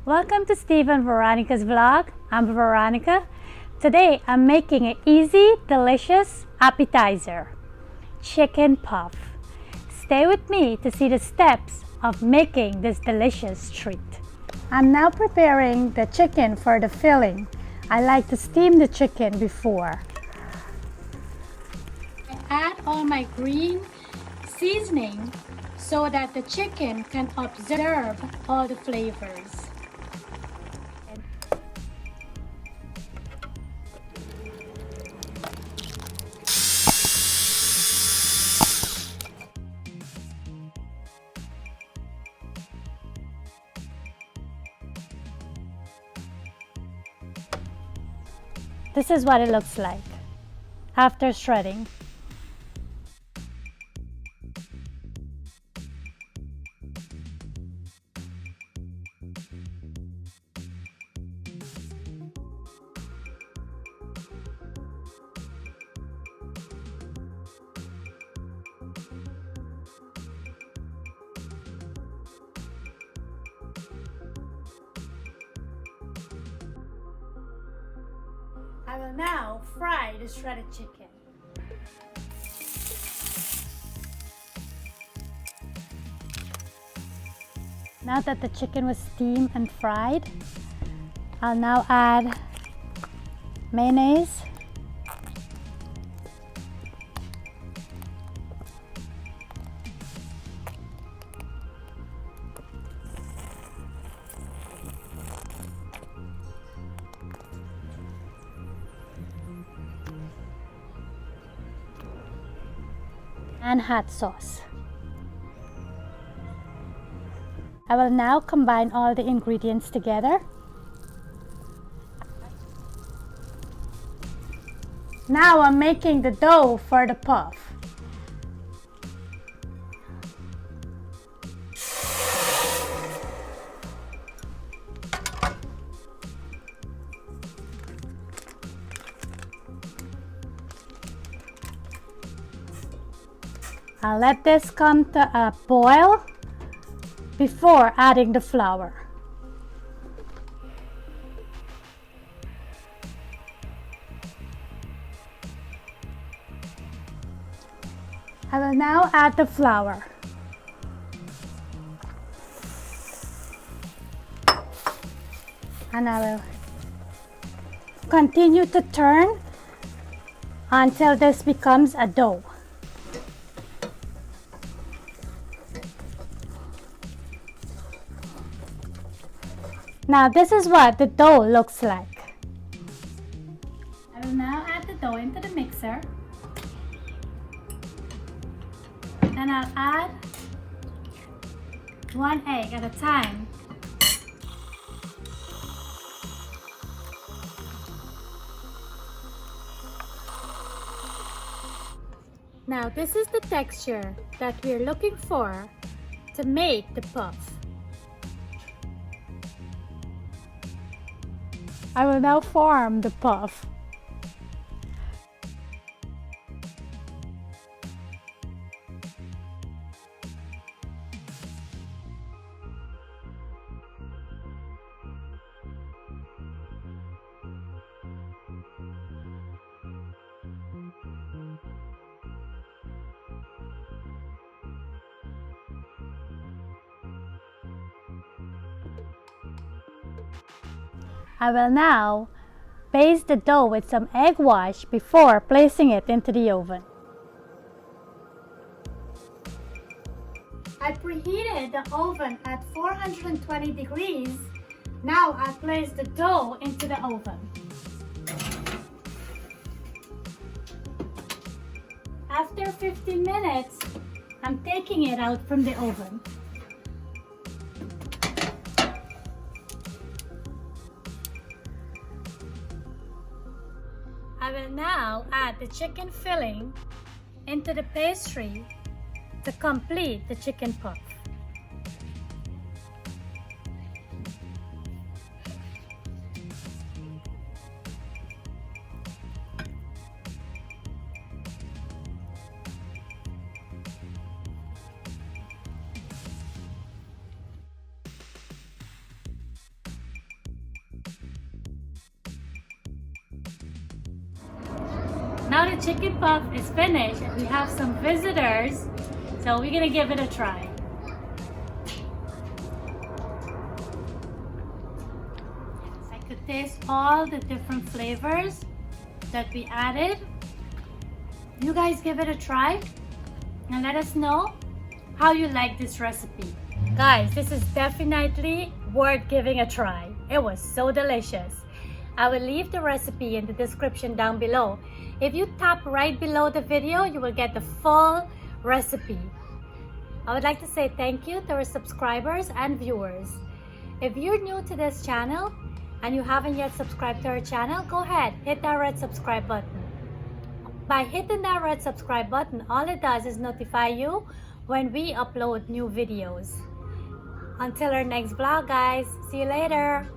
Welcome to Steve and Veronica's vlog. I'm Veronica. Today I'm making an easy, delicious appetizer, chicken puff. Stay with me to see the steps of making this delicious treat. I'm now preparing the chicken for the filling. I like to steam the chicken before. I add all my green seasoning so that the chicken can absorb all the flavors. This is what it looks like after shredding. I will now fry the shredded chicken. Now that the chicken was steamed and fried, I'll now add mayonnaise, and hot sauce. I will now combine all the ingredients together. Now I'm making the dough for the puff. I'll let this come to a boil before adding the flour. I will now add the flour. And I will continue to turn until this becomes a dough. Now this is what the dough looks like. I will now add the dough into the mixer. And I'll add 1 egg at a time. Now this is the texture that we're looking for to make the puff. I will now form the puff. I will now baste the dough with some egg wash before placing it into the oven. I preheated the oven at 420 degrees. Now I'll place the dough into the oven. After 15 minutes, I'm taking it out from the oven. I will now add the chicken filling into the pastry to complete the chicken puff. Now the chicken puff is finished and we have some visitors, so we're gonna give it a try. I could taste all the different flavors that we added. You guys give it a try and let us know how you like this recipe. Guys, this is definitely worth giving a try. It was so delicious. I will leave the recipe in the description down below. If you tap right below the video, you will get the full recipe. I would like to say thank you to our subscribers and viewers. If you're new to this channel and you haven't yet subscribed to our channel, go ahead, hit that red subscribe button. By hitting that red subscribe button, all it does is notify you when we upload new videos. Until our next vlog, guys. See you later.